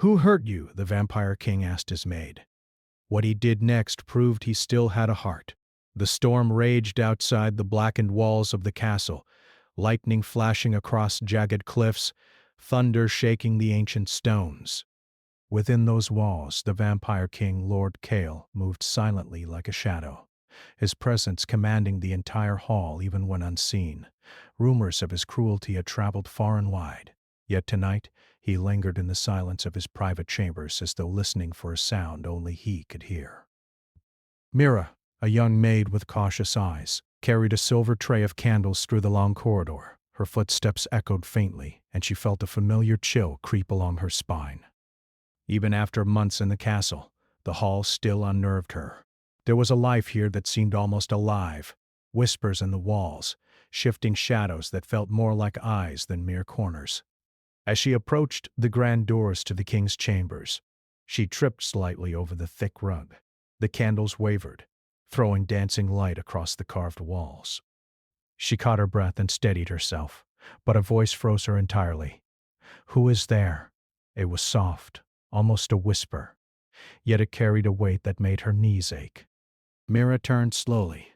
"Who hurt you?" the Vampire King asked his maid. What he did next proved he still had a heart. The storm raged outside the blackened walls of the castle, lightning flashing across jagged cliffs, thunder shaking the ancient stones. Within those walls, the Vampire King, Lord Kale, moved silently like a shadow, his presence commanding the entire hall even when unseen. Rumors of his cruelty had traveled far and wide, yet tonight he lingered in the silence of his private chambers as though listening for a sound only he could hear. Mira, a young maid with cautious eyes, carried a silver tray of candles through the long corridor. Her footsteps echoed faintly, and she felt a familiar chill creep along her spine. Even after months in the castle, the hall still unnerved her. There was a life here that seemed almost alive, whispers in the walls, shifting shadows that felt more like eyes than mere corners. As she approached the grand doors to the king's chambers, she tripped slightly over the thick rug. The candles wavered, throwing dancing light across the carved walls. She caught her breath and steadied herself, but a voice froze her entirely. "Who is there?" It was soft, almost a whisper, yet it carried a weight that made her knees ache. Mira turned slowly.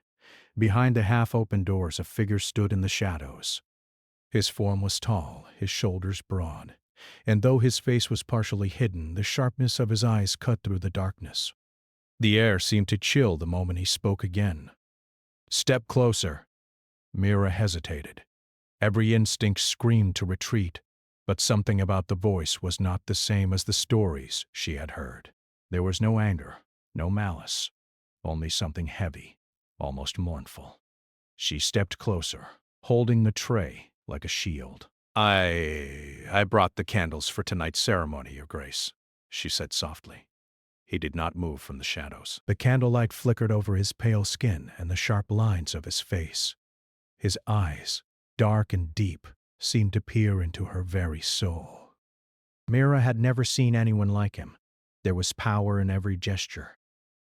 Behind the half-open doors, a figure stood in the shadows. His form was tall, his shoulders broad, and though his face was partially hidden, the sharpness of his eyes cut through the darkness. The air seemed to chill the moment he spoke again. "Step closer." Mira hesitated. Every instinct screamed to retreat, but something about the voice was not the same as the stories she had heard. There was no anger, no malice, only something heavy, almost mournful. She stepped closer, holding the tray like a shield. I brought the candles for tonight's ceremony, Your Grace," she said softly. He did not move from the shadows. The candlelight flickered over his pale skin and the sharp lines of his face. His eyes, dark and deep, seemed to peer into her very soul. Mira had never seen anyone like him. There was power in every gesture,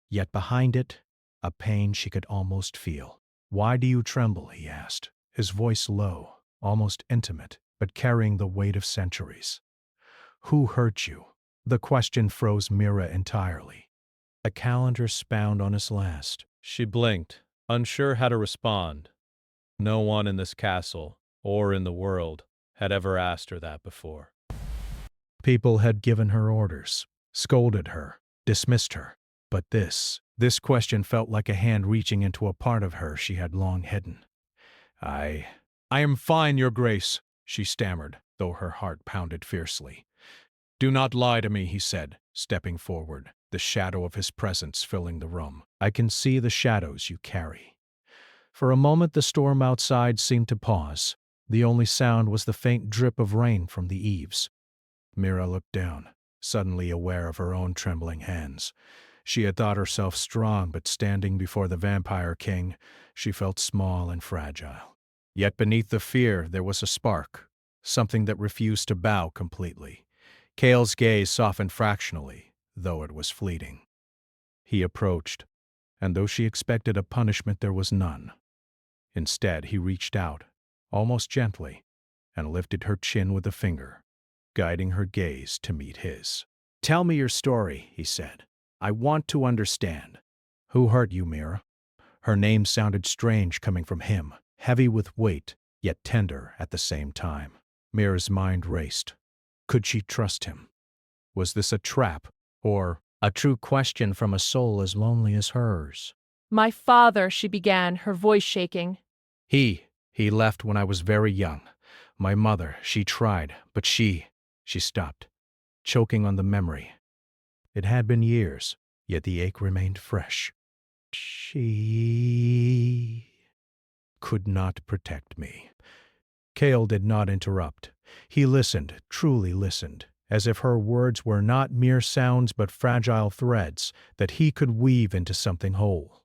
yet behind it, a pain she could almost feel. "Why do you tremble?" he asked, his voice low, almost intimate, but carrying the weight of centuries. "Who hurt you?" The question froze Mira entirely. A calendar spound on his last. She blinked, unsure how to respond. No one in this castle, or in the world, had ever asked her that before. People had given her orders, scolded her, dismissed her, but this question felt like a hand reaching into a part of her she had long hidden. I am fine, Your Grace," she stammered, though her heart pounded fiercely. "Do not lie to me," he said, stepping forward, the shadow of his presence filling the room. "I can see the shadows you carry." For a moment the storm outside seemed to pause. The only sound was the faint drip of rain from the eaves. Mira looked down, suddenly aware of her own trembling hands. She had thought herself strong, but standing before the Vampire King, she felt small and fragile. Yet beneath the fear there was a spark, something that refused to bow completely. Kale's gaze softened fractionally, though it was fleeting. He approached, and though she expected a punishment, there was none. Instead, he reached out, almost gently, and lifted her chin with a finger, guiding her gaze to meet his. "Tell me your story," he said. "I want to understand." "Who hurt you, Mira?" Her name sounded strange coming from him, heavy with weight, yet tender at the same time. Mira's mind raced. Could she trust him? Was this a trap, or a true question from a soul as lonely as hers? "My father," she began, her voice shaking. He left when I was very young. My mother, she tried, but she stopped, choking on the memory. It had been years, yet the ache remained fresh. She could not protect me. Kale did not interrupt. He listened, truly listened, as if her words were not mere sounds but fragile threads that he could weave into something whole.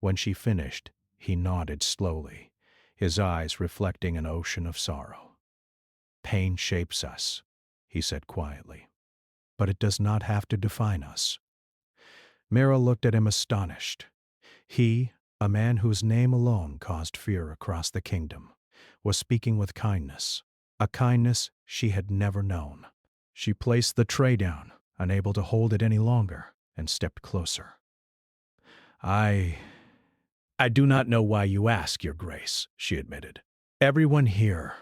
When she finished, he nodded slowly, his eyes reflecting an ocean of sorrow. "Pain shapes us," he said quietly, "but it does not have to define us." Mira looked at him astonished. He, a man whose name alone caused fear across the kingdom, was speaking with kindness, a kindness she had never known. She placed the tray down, unable to hold it any longer, and stepped closer. I do not know why you ask, Your Grace, she admitted. Everyone here,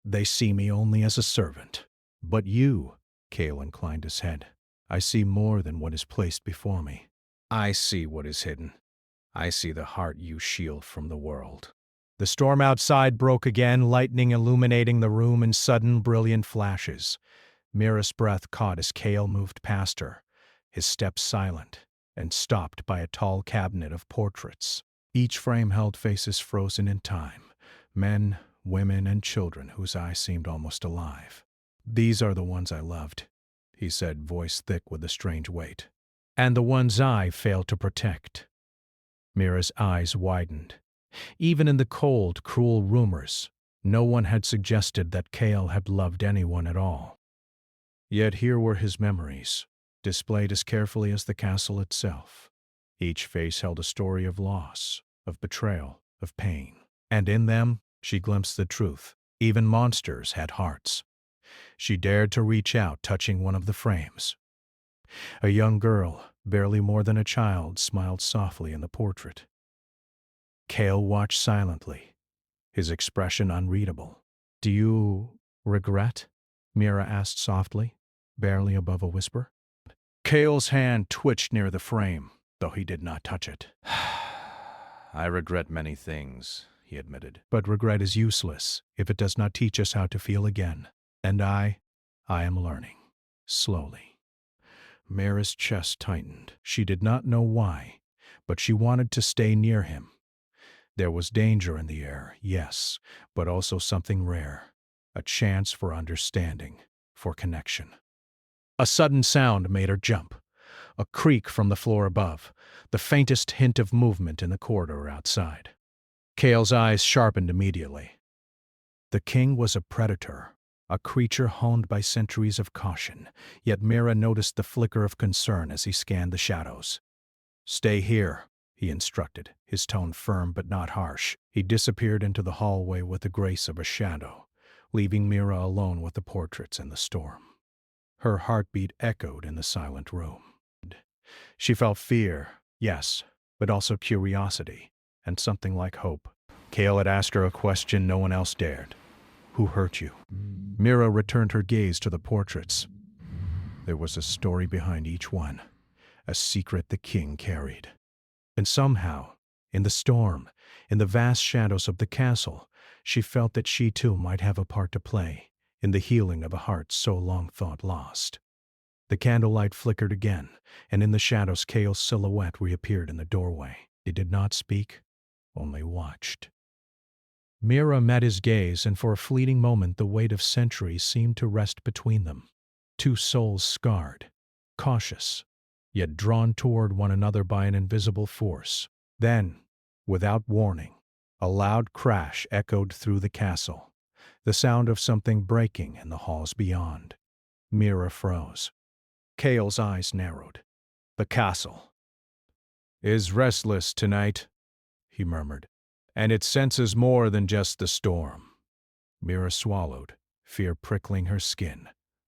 they see me only as a servant. But you, Cale inclined his head, I see more than what is placed before me. I see what is hidden. I see the heart you shield from the world. The storm outside broke again, lightning illuminating the room in sudden, brilliant flashes. Mira's breath caught as Cale moved past her, his steps silent, and stopped by a tall cabinet of portraits. Each frame held faces frozen in time, men, women, and children whose eyes seemed almost alive. These are the ones I loved, he said, voice thick with a strange weight. And the ones I failed to protect. Mira's eyes widened. Even in the cold, cruel rumors, no one had suggested that Cale had loved anyone at all. Yet here were his memories, displayed as carefully as the castle itself. Each face held a story of loss, of betrayal, of pain. And in them, she glimpsed the truth. Even monsters had hearts. She dared to reach out, touching one of the frames. A young girl, barely more than a child, smiled softly in the portrait. Cale watched silently, his expression unreadable. Do you regret? Mira asked softly, barely above a whisper. Cale's hand twitched near the frame, though he did not touch it. I regret many things, he admitted. But regret is useless if it does not teach us how to feel again. And I am learning. Slowly. Mira's chest tightened. She did not know why, but she wanted to stay near him. There was danger in the air, yes, but also something rare. A chance for understanding, for connection. A sudden sound made her jump. A creak from the floor above, the faintest hint of movement in the corridor outside. Cale's eyes sharpened immediately. The king was a predator, a creature honed by centuries of caution, yet Mira noticed the flicker of concern as he scanned the shadows. Stay here, he instructed, his tone firm but not harsh. He disappeared into the hallway with the grace of a shadow, leaving Mira alone with the portraits and the storm. Her heartbeat echoed in the silent room. She felt fear, yes, but also curiosity, and something like hope. Cale had asked her a question no one else dared. Who hurt you? Mira returned her gaze to the portraits. There was a story behind each one, a secret the king carried. And somehow, in the storm, in the vast shadows of the castle, she felt that she too might have a part to play in the healing of a heart so long thought lost. The candlelight flickered again, and in the shadows Cale's silhouette reappeared in the doorway. He did not speak, only watched. Mira met his gaze, and for a fleeting moment the weight of centuries seemed to rest between them. Two souls scarred, cautious, yet drawn toward one another by an invisible force. Then, without warning, a loud crash echoed through the castle, the sound of something breaking in the halls beyond. Mira froze. Cale's eyes narrowed. The castle is restless tonight, he murmured, and it senses more than just the storm. Mira swallowed, fear prickling her skin,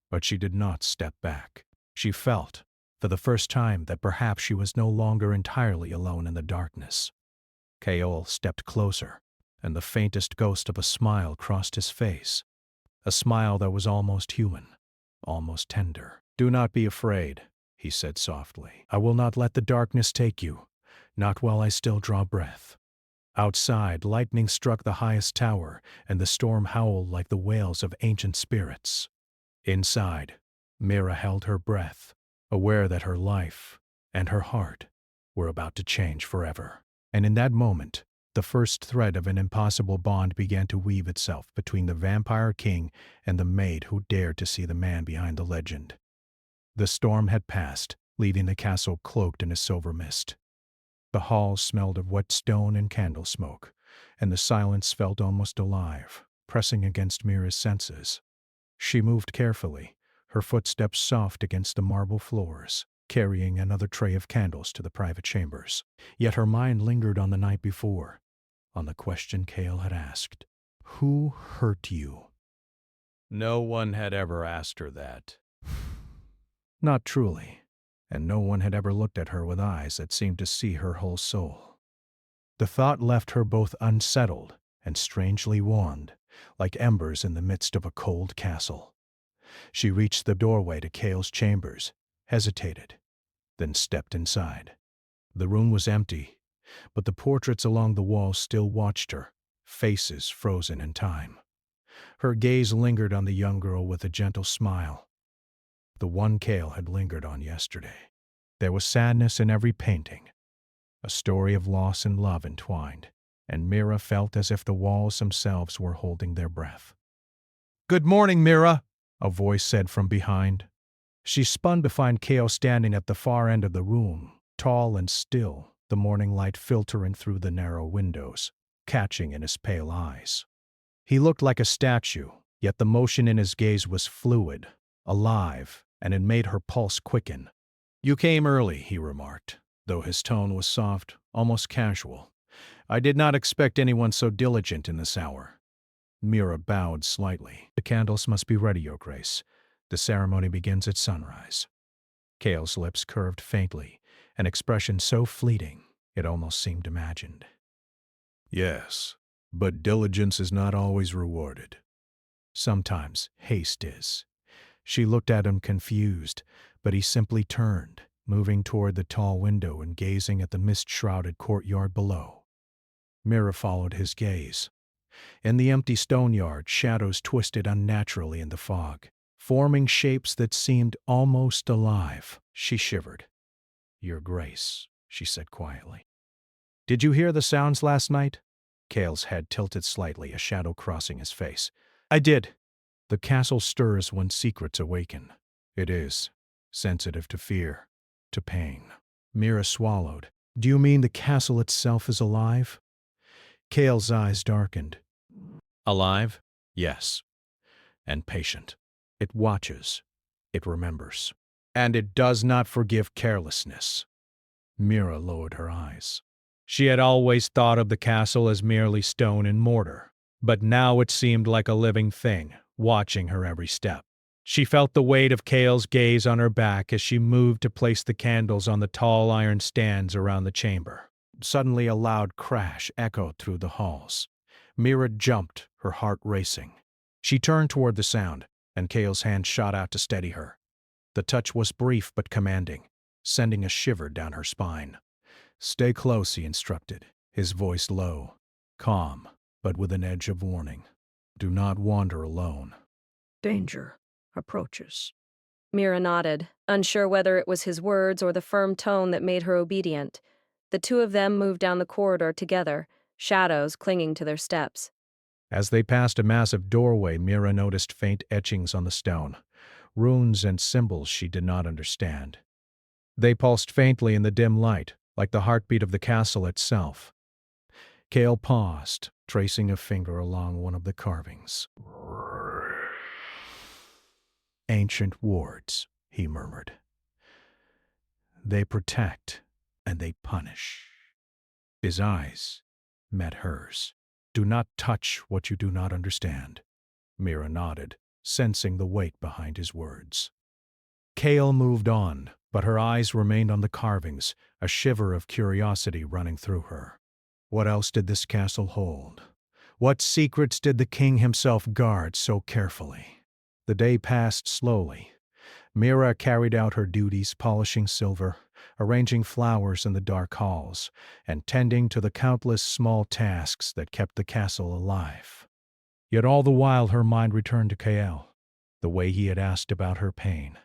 but she did not step back. She felt, for the first time, that perhaps she was no longer entirely alone in the darkness. Cale stepped closer, and the faintest ghost of a smile crossed his face, a smile that was almost human, almost tender. Do not be afraid, he said softly. I will not let the darkness take you, not while I still draw breath. Outside, lightning struck the highest tower, and the storm howled like the wails of ancient spirits. Inside, Mira held her breath, aware that her life and her heart were about to change forever. And in that moment, the first thread of an impossible bond began to weave itself between the vampire king and the maid who dared to see the man behind the legend. The storm had passed, leaving the castle cloaked in a silver mist. The halls smelled of wet stone and candle smoke, and the silence felt almost alive, pressing against Mira's senses. She moved carefully, her footsteps soft against the marble floors, carrying another tray of candles to the private chambers. Yet her mind lingered on the night before, on the question Cale had asked. Who hurt you? No one had ever asked her that. Not truly, and no one had ever looked at her with eyes that seemed to see her whole soul. The thought left her both unsettled and strangely warmed, like embers in the midst of a cold castle. She reached the doorway to Cale's chambers, hesitated, then stepped inside. The room was empty, but the portraits along the walls still watched her, faces frozen in time. Her gaze lingered on the young girl with a gentle smile, the one Cale had lingered on yesterday. There was sadness in every painting, a story of loss and love entwined, and Mira felt as if the walls themselves were holding their breath. "Good morning, Mira," a voice said from behind. She spun to find Cale standing at the far end of the room, tall and still, the morning light filtering through the narrow windows, catching in his pale eyes. He looked like a statue, yet the motion in his gaze was fluid, alive, and it made her pulse quicken. "You came early," he remarked, though his tone was soft, almost casual. "I did not expect anyone so diligent in this hour." Mira bowed slightly. "The candles must be ready, Your Grace. The ceremony begins at sunrise." Cale's lips curved faintly, an expression so fleeting it almost seemed imagined. "Yes, but diligence is not always rewarded. Sometimes haste is." She looked at him confused, but he simply turned, moving toward the tall window and gazing at the mist-shrouded courtyard below. Mira followed his gaze. In the empty stone yard, shadows twisted unnaturally in the fog, forming shapes that seemed almost alive. She shivered. "Your Grace," she said quietly. "Did you hear the sounds last night?" Cale's head tilted slightly, a shadow crossing his face. "I did." "The castle stirs when secrets awaken. It is, sensitive to fear, to pain." Mira swallowed. "Do you mean the castle itself is alive?" Cale's eyes darkened. "Alive? Yes. And patient. It watches. It remembers. And it does not forgive carelessness." Mira lowered her eyes. She had always thought of the castle as merely stone and mortar, but now it seemed like a living thing, watching her every step. She felt the weight of Cale's gaze on her back as she moved to place the candles on the tall iron stands around the chamber. Suddenly a loud crash echoed through the halls. Mira jumped, her heart racing. She turned toward the sound, and Cale's hand shot out to steady her. The touch was brief but commanding, sending a shiver down her spine. "Stay close," he instructed, his voice low, calm, but with an edge of warning. "Do not wander alone." Danger approaches. Mira nodded, unsure whether it was his words or the firm tone that made her obedient. The two of them moved down the corridor together, shadows clinging to their steps. As they passed a massive doorway, Mira noticed faint etchings on the stone, runes and symbols she did not understand. They pulsed faintly in the dim light, like the heartbeat of the castle itself. Cale paused, tracing a finger along one of the carvings. "Ancient wards," he murmured. "They protect, and they punish." His eyes met hers. "Do not touch what you do not understand." Mira nodded, sensing the weight behind his words. Cale moved on, but her eyes remained on the carvings, a shiver of curiosity running through her. What else did this castle hold? What secrets did the king himself guard so carefully? The day passed slowly. Mira carried out her duties, polishing silver, arranging flowers in the dark halls, and tending to the countless small tasks that kept the castle alive. Yet all the while her mind returned to Cale, the way he had asked about her pain,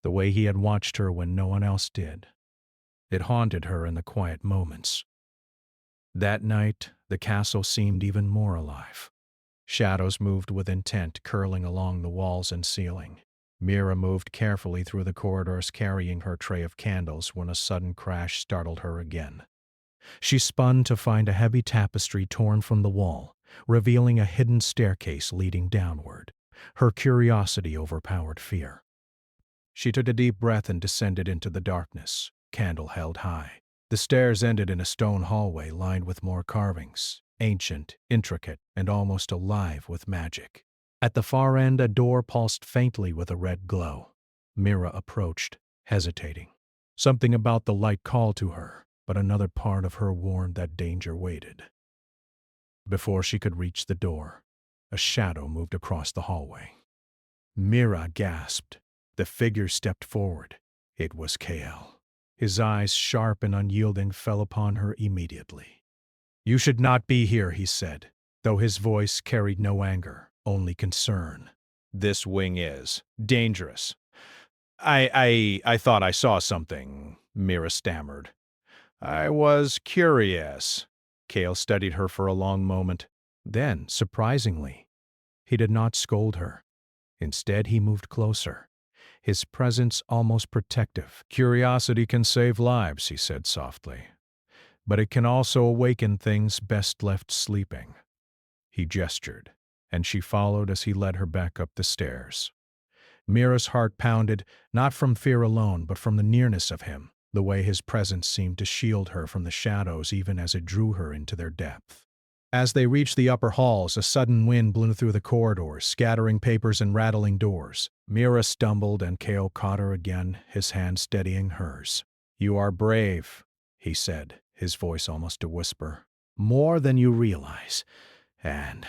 the way he had watched her when no one else did. It haunted her in the quiet moments. That night, the castle seemed even more alive. Shadows moved with intent, curling along the walls and ceiling. Mira moved carefully through the corridors, carrying her tray of candles, when a sudden crash startled her again. She spun to find a heavy tapestry torn from the wall, revealing a hidden staircase leading downward. Her curiosity overpowered fear. She took a deep breath and descended into the darkness, candle held high. The stairs ended in a stone hallway lined with more carvings, ancient, intricate, and almost alive with magic. At the far end, a door pulsed faintly with a red glow. Mira approached, hesitating. Something about the light called to her, but another part of her warned that danger waited. Before she could reach the door, a shadow moved across the hallway. Mira gasped. The figure stepped forward. It was Kale. His eyes, sharp and unyielding, fell upon her immediately. "You should not be here," he said, though his voice carried no anger, only concern. "This wing is dangerous." I thought I saw something," Mira stammered. "I was curious." Kale studied her for a long moment. Then, surprisingly, he did not scold her. Instead, he moved closer, his presence almost protective. "Curiosity can save lives," he said softly, "but it can also awaken things best left sleeping." He gestured, and she followed as he led her back up the stairs. Mira's heart pounded, not from fear alone, but from the nearness of him, the way his presence seemed to shield her from the shadows even as it drew her into their depth. As they reached the upper halls, a sudden wind blew through the corridors, scattering papers and rattling doors. Mira stumbled, and Kale caught her again, his hand steadying hers. "You are brave," he said, his voice almost a whisper. "More than you realize, and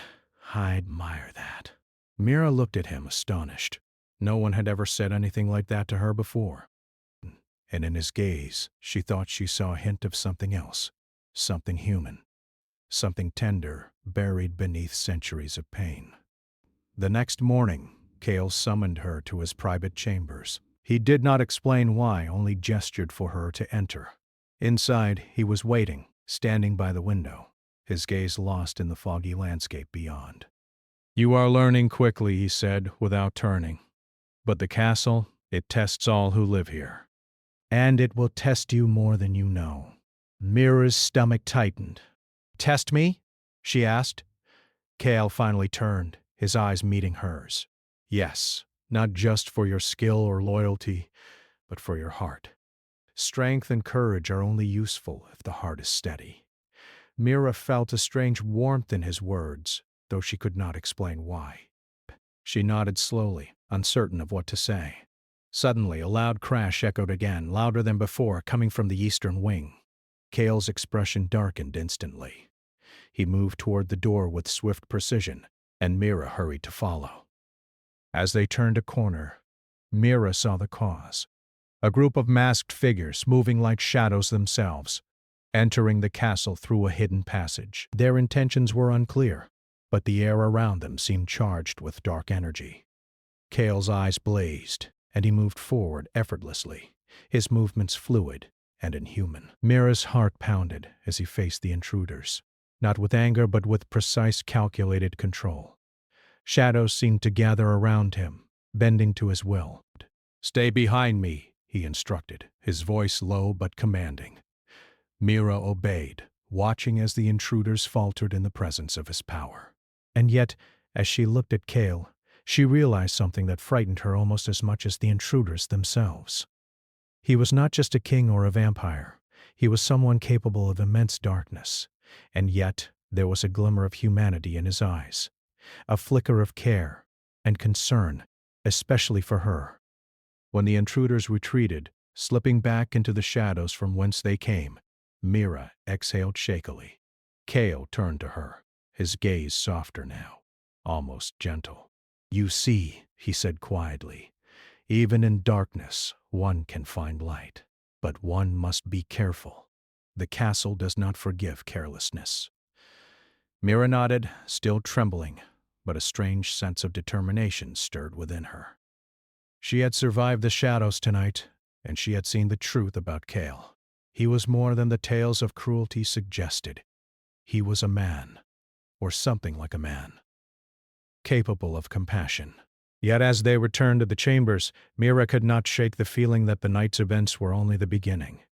I admire that." Mira looked at him, astonished. No one had ever said anything like that to her before. And in his gaze, she thought she saw a hint of something else, something human, something tender, buried beneath centuries of pain. The next morning, Kale summoned her to his private chambers. He did not explain why, only gestured for her to enter. Inside, he was waiting, standing by the window, his gaze lost in the foggy landscape beyond. "You are learning quickly," he said, without turning. "But the castle, it tests all who live here. And it will test you more than you know." Mira's stomach tightened. "Test me?" she asked. Kale finally turned, his eyes meeting hers. "Yes, not just for your skill or loyalty, but for your heart. Strength and courage are only useful if the heart is steady." Mira felt a strange warmth in his words, though she could not explain why. She nodded slowly, uncertain of what to say. Suddenly, a loud crash echoed again, louder than before, coming from the eastern wing. Kale's expression darkened instantly. He moved toward the door with swift precision, and Mira hurried to follow. As they turned a corner, Mira saw the cause. A group of masked figures, moving like shadows themselves, entering the castle through a hidden passage. Their intentions were unclear, but the air around them seemed charged with dark energy. Kale's eyes blazed, and he moved forward effortlessly, his movements fluid and inhuman. Mira's heart pounded as he faced the intruders, not with anger but with precise, calculated control. Shadows seemed to gather around him, bending to his will. "Stay behind me," he instructed, his voice low but commanding. Mira obeyed, watching as the intruders faltered in the presence of his power. And yet, as she looked at Kale, she realized something that frightened her almost as much as the intruders themselves. He was not just a king or a vampire. He was someone capable of immense darkness, and yet there was a glimmer of humanity in his eyes, a flicker of care and concern, especially for her. When the intruders retreated, slipping back into the shadows from whence they came, Mira exhaled shakily. Kale turned to her, his gaze softer now, almost gentle. "You see," he said quietly, "even in darkness one can find light. But one must be careful. The castle does not forgive carelessness." Mira nodded, still trembling, but a strange sense of determination stirred within her. She had survived the shadows tonight, and she had seen the truth about Kale. He was more than the tales of cruelty suggested. He was a man, or something like a man, capable of compassion. Yet as they returned to the chambers, Mira could not shake the feeling that the night's events were only the beginning.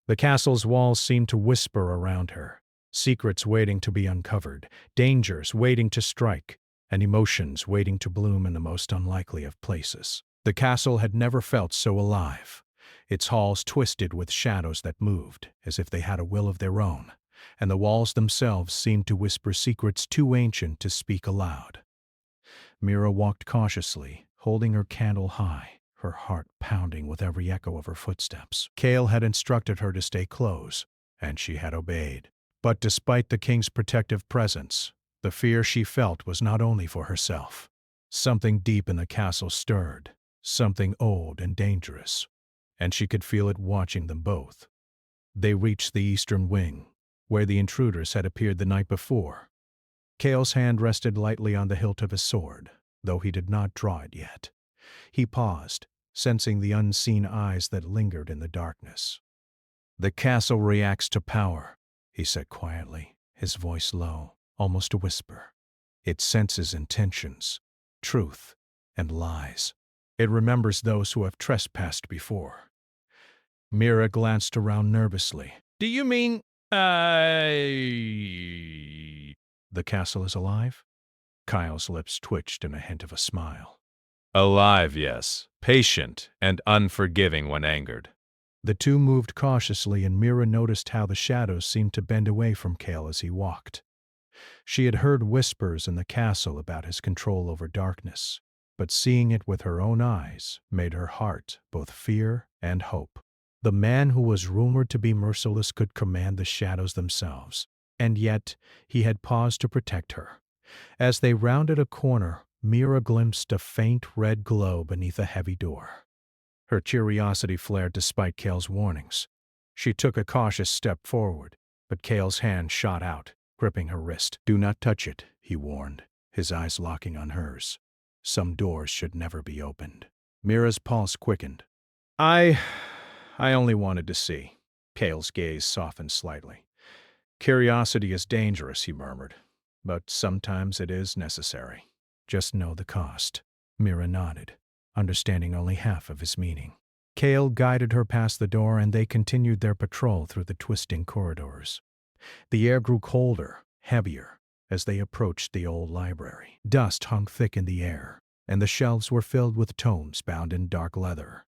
The castle's walls seemed to whisper around her, secrets waiting to be uncovered, dangers waiting to strike, and emotions waiting to bloom in the most unlikely of places. The castle had never felt so alive, its halls twisted with shadows that moved, as if they had a will of their own, and the walls themselves seemed to whisper secrets too ancient to speak aloud. Mira walked cautiously, holding her candle high, her heart pounding with every echo of her footsteps. Cale had instructed her to stay close, and she had obeyed. But despite the king's protective presence, the fear she felt was not only for herself. Something deep in the castle stirred, something old and dangerous, and she could feel it watching them both. They reached the eastern wing, where the intruders had appeared the night before. Cale's hand rested lightly on the hilt of his sword, though he did not draw it yet. He paused, sensing the unseen eyes that lingered in the darkness. "The castle reacts to power," he said quietly, his voice low, almost a whisper. "It senses intentions, truth, and lies. It remembers those who have trespassed before." Mira glanced around nervously. "Do you mean, the castle is alive?" Kyle's lips twitched in a hint of a smile. Alive, yes. Patient and unforgiving when angered. The two moved cautiously, and Mira noticed how the shadows seemed to bend away from Cale as he walked. She had heard whispers in the castle about his control over darkness, but seeing it with her own eyes made her heart both fear and hope. The man who was rumored to be merciless could command the shadows themselves, and yet he had paused to protect her. As they rounded a corner, Mira glimpsed a faint red glow beneath a heavy door. Her curiosity flared despite Cale's warnings. She took a cautious step forward, but Cale's hand shot out, gripping her wrist. "Do not touch it," he warned, his eyes locking on hers. "Some doors should never be opened." Mira's pulse quickened. I only wanted to see." Cale's gaze softened slightly. "Curiosity is dangerous," he murmured, "but sometimes it is necessary. Just know the cost." Mira nodded, understanding only half of his meaning. Cale guided her past the door, and they continued their patrol through the twisting corridors. The air grew colder, heavier, as they approached the old library. Dust hung thick in the air, and the shelves were filled with tomes bound in dark leather.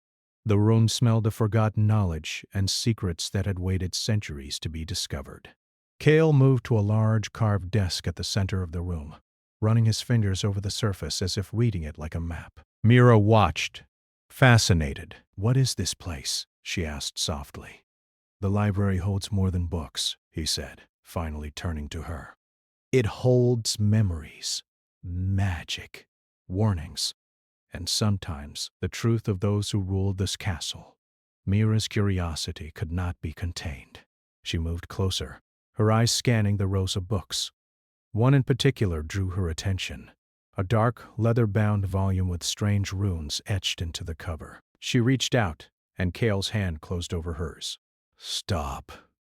The room smelled of forgotten knowledge and secrets that had waited centuries to be discovered. Cale moved to a large carved desk at the center of the room, running his fingers over the surface as if reading it like a map. Mira watched, fascinated. "What is this place?" she asked softly. "The library holds more than books," he said, finally turning to her. "It holds memories, magic, warnings, and sometimes the truth of those who ruled this castle." Mira's curiosity could not be contained. She moved closer, her eyes scanning the rows of books. One in particular drew her attention, a dark, leather-bound volume with strange runes etched into the cover. She reached out, and Cale's hand closed over hers. "Stop,"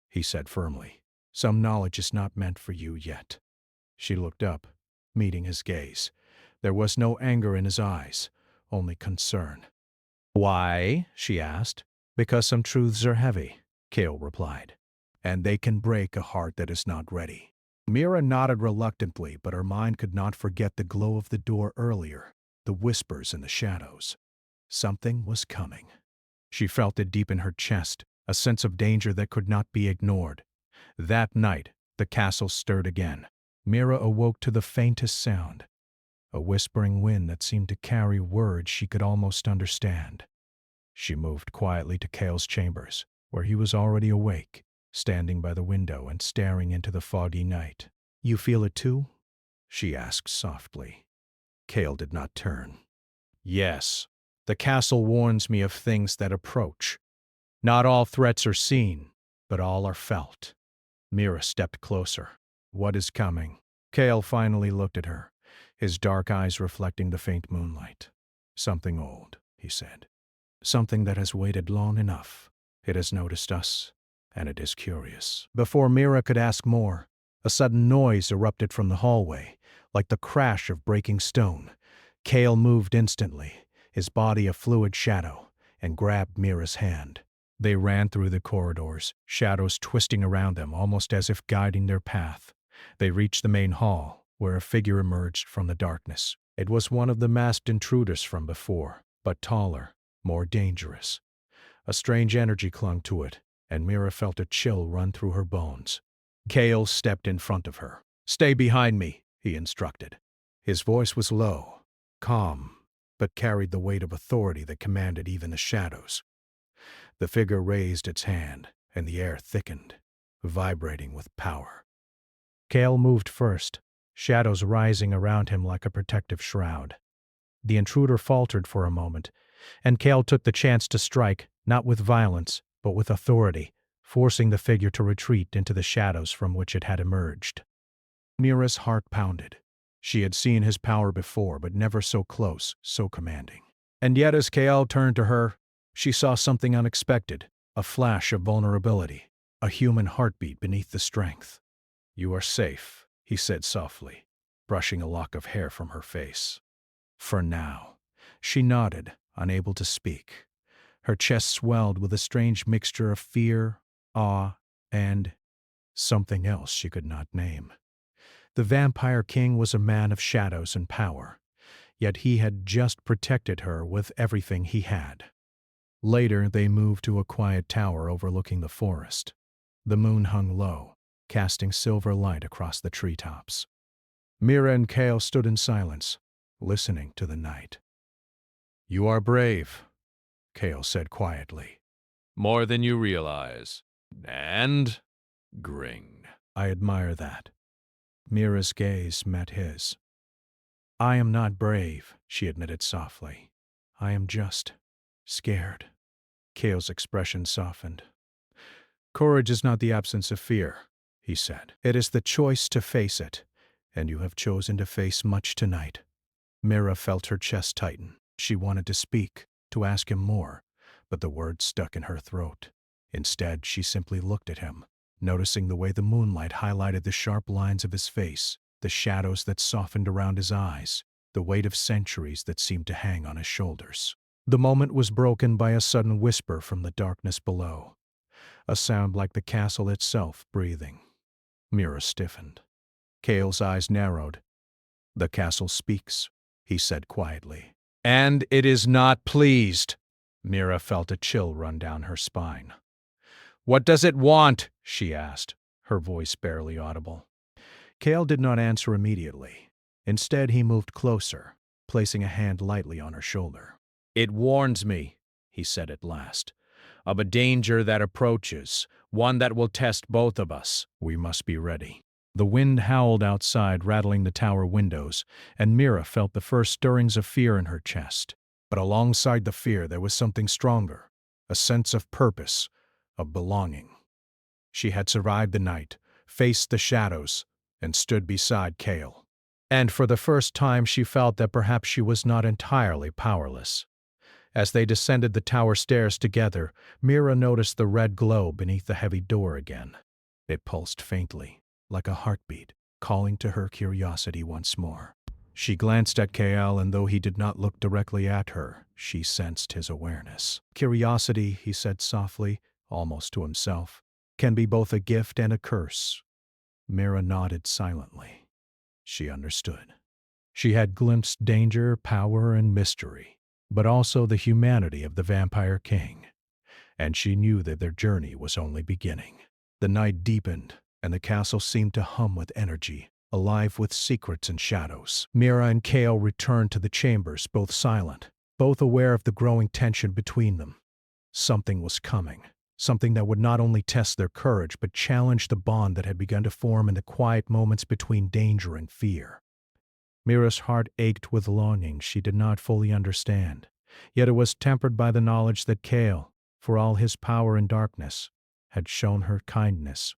he said firmly. "Some knowledge is not meant for you yet." She looked up, meeting his gaze. There was no anger in his eyes, only concern. "Why?" she asked. "Because some truths are heavy," Cale replied, "and they can break a heart that is not ready." Mira nodded reluctantly, but her mind could not forget the glow of the door earlier, the whispers in the shadows. Something was coming. She felt it deep in her chest, a sense of danger that could not be ignored. That night, the castle stirred again. Mira awoke to the faintest sound, a whispering wind that seemed to carry words she could almost understand. She moved quietly to Cale's chambers, where he was already awake, standing by the window and staring into the foggy night. "You feel it too?" she asked softly. Cale did not turn. "Yes, the castle warns me of things that approach. Not all threats are seen, but all are felt." Mira stepped closer. "What is coming?" Cale finally looked at her, his dark eyes reflecting the faint moonlight. "Something old," he said. "Something that has waited long enough. It has noticed us, and it is curious." Before Mira could ask more, a sudden noise erupted from the hallway, like the crash of breaking stone. Cale moved instantly, his body a fluid shadow, and grabbed Mira's hand. They ran through the corridors, shadows twisting around them almost as if guiding their path. They reached the main hall, where a figure emerged from the darkness. It was one of the masked intruders from before, but taller, more dangerous. A strange energy clung to it, and Mira felt a chill run through her bones. Cale stepped in front of her. "Stay behind me," he instructed. His voice was low, calm, but carried the weight of authority that commanded even the shadows. The figure raised its hand, and the air thickened, vibrating with power. Cale moved first, shadows rising around him like a protective shroud. The intruder faltered for a moment, and Cale took the chance to strike, not with violence, but with authority, forcing the figure to retreat into the shadows from which it had emerged. Mira's heart pounded. She had seen his power before, but never so close, so commanding. And yet as Cale turned to her, she saw something unexpected, a flash of vulnerability, a human heartbeat beneath the strength. "You are safe," he said softly, brushing a lock of hair from her face. For now. She nodded, unable to speak. Her chest swelled with a strange mixture of fear, awe, and something else she could not name. The Vampire King was a man of shadows and power, yet he had just protected her with everything he had. Later, they moved to a quiet tower overlooking the forest. The moon hung low, casting silver light across the treetops. Mira and Cale stood in silence, listening to the night. "You are brave," Cale said quietly. More than you realize. And Gring. "I admire that." Mira's gaze met his. "I am not brave," she admitted softly. "I am just scared." Cale's expression softened. "Courage is not the absence of fear," he said. "It is the choice to face it, and you have chosen to face much tonight." Mira felt her chest tighten. She wanted to speak, to ask him more, but the words stuck in her throat. Instead, she simply looked at him, noticing the way the moonlight highlighted the sharp lines of his face, the shadows that softened around his eyes, the weight of centuries that seemed to hang on his shoulders. The moment was broken by a sudden whisper from the darkness below, a sound like the castle itself breathing. Mira stiffened. Cale's eyes narrowed. "The castle speaks," he said quietly. "And it is not pleased." Mira felt a chill run down her spine. "What does it want?" she asked, her voice barely audible. Cale did not answer immediately. Instead, he moved closer, placing a hand lightly on her shoulder. "It warns me," he said at last, "of a danger that approaches, one that will test both of us. We must be ready." The wind howled outside, rattling the tower windows, and Mira felt the first stirrings of fear in her chest. But alongside the fear there was something stronger, a sense of purpose, of belonging. She had survived the night, faced the shadows, and stood beside Cale. And for the first time she felt that perhaps she was not entirely powerless. As they descended the tower stairs together, Mira noticed the red glow beneath the heavy door again. It pulsed faintly, like a heartbeat, calling to her curiosity once more. She glanced at Cale, and though he did not look directly at her, she sensed his awareness. "Curiosity," he said softly, almost to himself, "can be both a gift and a curse." Mira nodded silently. She understood. She had glimpsed danger, power, and mystery, but also the humanity of the Vampire King, and she knew that their journey was only beginning. The night deepened, and the castle seemed to hum with energy, alive with secrets and shadows. Mira and Cale returned to the chambers, both silent, both aware of the growing tension between them. Something was coming, something that would not only test their courage but challenge the bond that had begun to form in the quiet moments between danger and fear. Mira's heart ached with longing she did not fully understand, yet it was tempered by the knowledge that Cale, for all his power and darkness, had shown her kindness.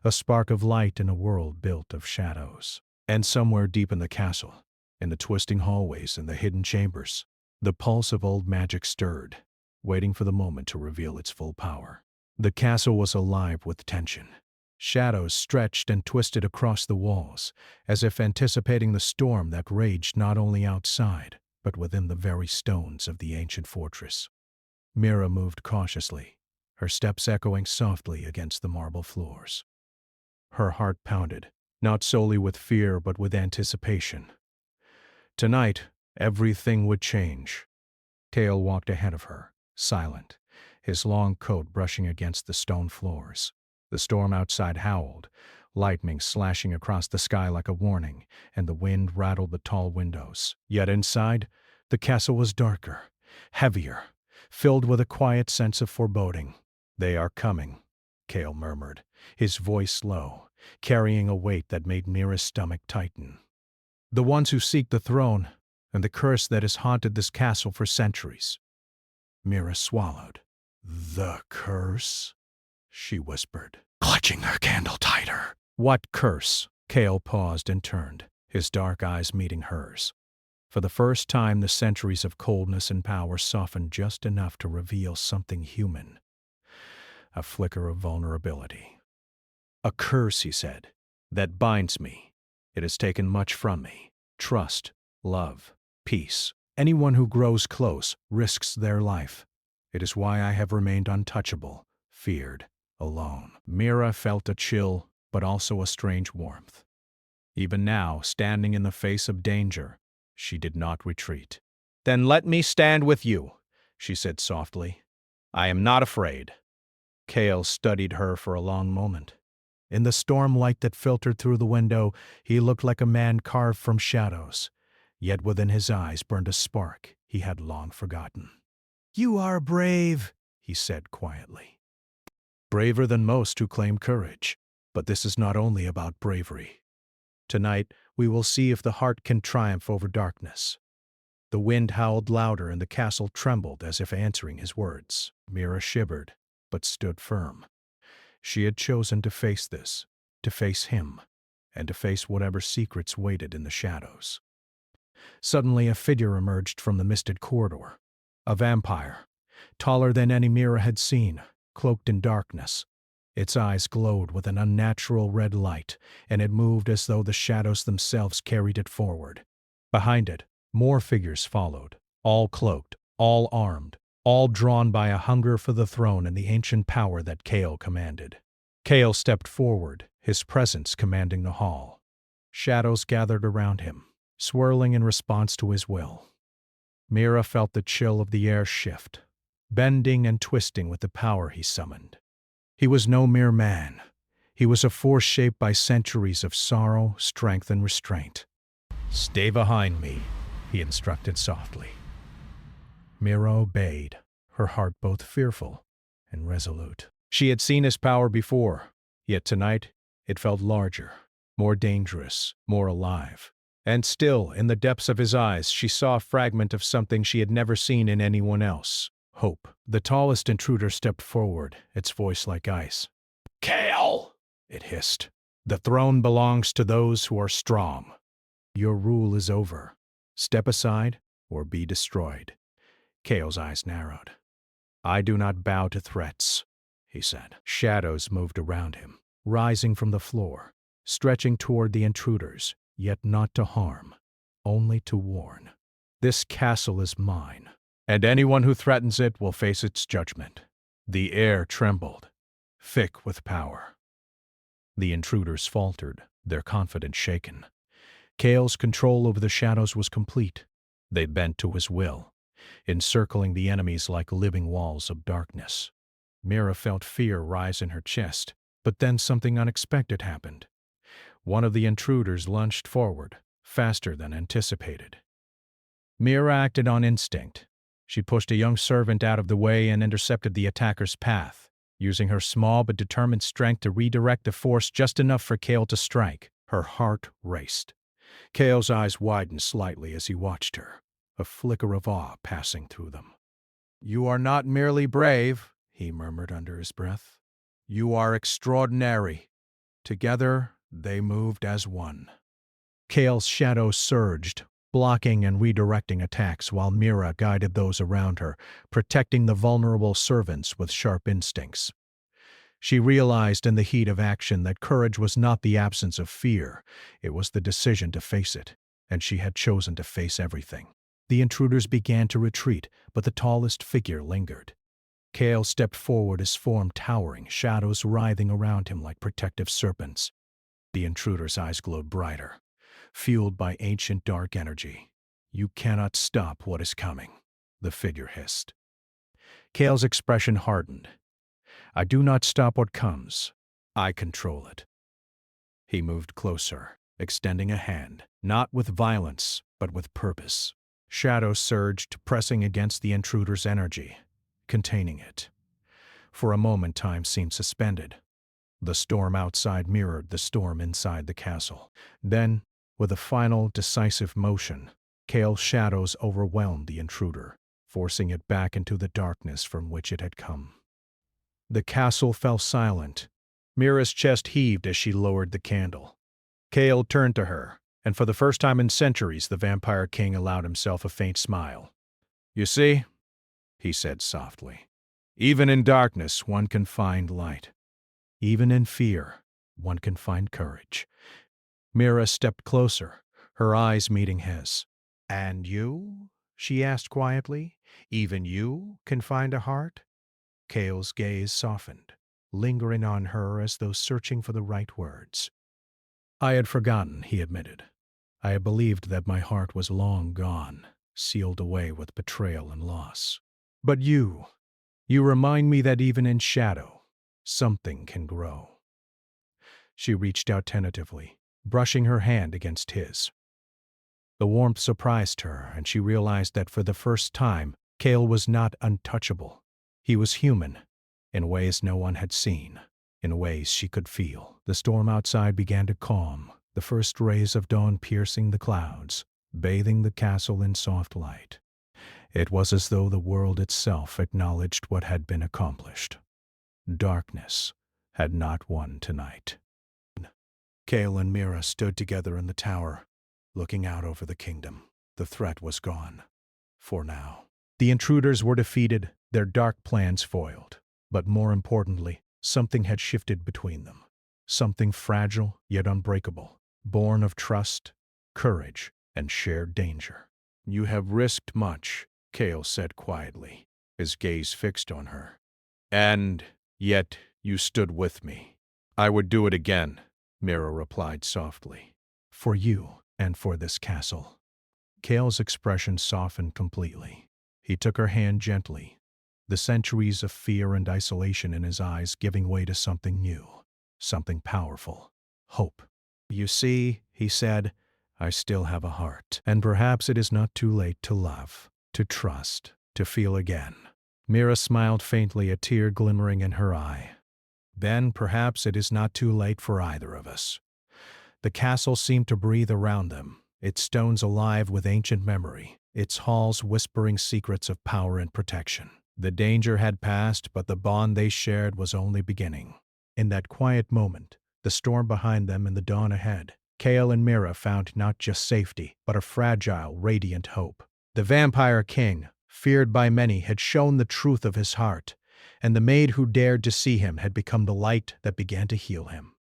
A spark of light in a world built of shadows. And somewhere deep in the castle, in the twisting hallways and the hidden chambers, the pulse of old magic stirred, waiting for the moment to reveal its full power. The castle was alive with tension. Shadows stretched and twisted across the walls, as if anticipating the storm that raged not only outside, but within the very stones of the ancient fortress. Mira moved cautiously, her steps echoing softly against the marble floors. Her heart pounded, not solely with fear but with anticipation. Tonight, everything would change. Cale walked ahead of her, silent, his long coat brushing against the stone floors. The storm outside howled, lightning slashing across the sky like a warning, and the wind rattled the tall windows. Yet inside, The castle was darker, heavier, filled with a quiet sense of foreboding. "They are coming," Cale murmured, his voice low, carrying a weight that made Mira's stomach tighten. "The ones who seek the throne, and the curse that has haunted this castle for centuries." Mira swallowed. "The curse?" she whispered, clutching her candle tighter. "What curse?" Cale paused and turned, his dark eyes meeting hers. For the first time, the centuries of coldness and power softened just enough to reveal something human. A flicker of vulnerability. "A curse," he said, "that binds me. It has taken much from me. Trust, love, peace. Anyone who grows close risks their life. It is why I have remained untouchable, feared, alone." Mira felt a chill, but also a strange warmth. Even now, standing in the face of danger, she did not retreat. "Then let me stand with you," she said softly. "I am not afraid." Cale studied her for a long moment. In the storm light that filtered through the window, he looked like a man carved from shadows, yet within his eyes burned a spark he had long forgotten. "You are brave," he said quietly. "Braver than most who claim courage. But this is not only about bravery. Tonight, we will see if the heart can triumph over darkness." The wind howled louder and the castle trembled as if answering his words. Mira shivered, but stood firm. She had chosen to face this, to face him, and to face whatever secrets waited in the shadows. Suddenly, a figure emerged from the misted corridor. A vampire, taller than any Mira had seen, cloaked in darkness. Its eyes glowed with an unnatural red light, and it moved as though the shadows themselves carried it forward. Behind it, more figures followed, all cloaked, all armed, all drawn by a hunger for the throne and the ancient power that Cale commanded. Cale stepped forward, his presence commanding the hall. Shadows gathered around him, swirling in response to his will. Mira felt the chill of the air shift, bending and twisting with the power he summoned. He was no mere man. He was a force shaped by centuries of sorrow, strength, and restraint. "Stay behind me," he instructed softly. Mira obeyed, her heart both fearful and resolute. She had seen his power before, yet tonight it felt larger, more dangerous, more alive. And still, in the depths of his eyes, she saw a fragment of something she had never seen in anyone else. Hope. The tallest intruder stepped forward, its voice like ice. "Cale!" it hissed. "The throne belongs to those who are strong. Your rule is over. Step aside or be destroyed." Cale's eyes narrowed. "I do not bow to threats," he said. Shadows moved around him, rising from the floor, stretching toward the intruders, yet not to harm, only to warn. "This castle is mine, and anyone who threatens it will face its judgment." The air trembled, thick with power. The intruders faltered, their confidence shaken. Cale's control over the shadows was complete. They bent to his will, encircling the enemies like living walls of darkness. Mira felt fear rise in her chest, but then something unexpected happened. One of the intruders lunged forward, faster than anticipated. Mira acted on instinct. She pushed a young servant out of the way and intercepted the attacker's path, using her small but determined strength to redirect the force just enough for Cale to strike. Her heart raced. Cale's eyes widened slightly as he watched her, a flicker of awe passing through them. "You are not merely brave," he murmured under his breath. "You are extraordinary." Together, they moved as one. Cale's shadow surged, blocking and redirecting attacks while Mira guided those around her, protecting the vulnerable servants with sharp instincts. She realized in the heat of action that courage was not the absence of fear, it was the decision to face it, and she had chosen to face everything. The intruders began to retreat, but the tallest figure lingered. Cale stepped forward, his form towering, shadows writhing around him like protective serpents. The intruder's eyes glowed brighter, fueled by ancient dark energy. "You cannot stop what is coming," the figure hissed. Cale's expression hardened. "I do not stop what comes. I control it." He moved closer, extending a hand, not with violence, but with purpose. Shadows surged, pressing against the intruder's energy, containing it. For a moment, time seemed suspended. The storm outside mirrored the storm inside the castle. Then, with a final, decisive motion, Kale's shadows overwhelmed the intruder, forcing it back into the darkness from which it had come. The castle fell silent. Mira's chest heaved as she lowered the candle. Kale turned to her, and for the first time in centuries, the Vampire King allowed himself a faint smile. "You see," he said softly, "even in darkness one can find light. Even in fear, one can find courage." Mira stepped closer, her eyes meeting his. "And you?" she asked quietly. "Even you can find a heart?" Kale's gaze softened, lingering on her as though searching for the right words. "I had forgotten," he admitted. "I had believed that my heart was long gone, sealed away with betrayal and loss. But you remind me that even in shadow, something can grow." She reached out tentatively, brushing her hand against his. The warmth surprised her, and she realized that for the first time, Kale was not untouchable. He was human, in ways no one had seen, in ways she could feel. The storm outside began to calm, the first rays of dawn piercing the clouds, bathing the castle in soft light. It was as though the world itself acknowledged what had been accomplished. Darkness had not won tonight. Kale and Mira stood together in the tower, looking out over the kingdom. The threat was gone. For now. The intruders were defeated, their dark plans foiled. But more importantly, something had shifted between them. Something fragile yet unbreakable, born of trust, courage, and shared danger. "You have risked much," Kale said quietly, his gaze fixed on her. "And yet you stood with me." "I would do it again," Mira replied softly. "For you and for this castle." Kale's expression softened completely. He took her hand gently, the centuries of fear and isolation in his eyes giving way to something new, something powerful, hope. "You see," he said, "I still have a heart, and perhaps it is not too late to love, to trust, to feel again." Mira smiled faintly, a tear glimmering in her eye. "Then perhaps it is not too late for either of us." The castle seemed to breathe around them, its stones alive with ancient memory, its halls whispering secrets of power and protection. The danger had passed, but the bond they shared was only beginning. In that quiet moment, the storm behind them and the dawn ahead, Kale and Mira found not just safety, but a fragile, radiant hope. The Vampire King, feared by many, had shown the truth of his heart, and the maid who dared to see him had become the light that began to heal him.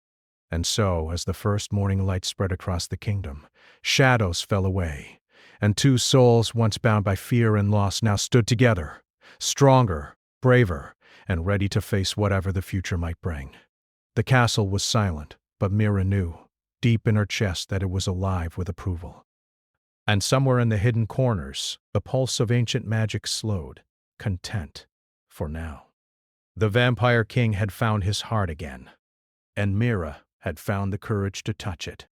And so, as the first morning light spread across the kingdom, shadows fell away, and two souls once bound by fear and loss now stood together, stronger, braver, and ready to face whatever the future might bring. The castle was silent, but Mira knew, deep in her chest, that it was alive with approval. And somewhere in the hidden corners, the pulse of ancient magic slowed, content, for now. The Vampire King had found his heart again, and Mira had found the courage to touch it.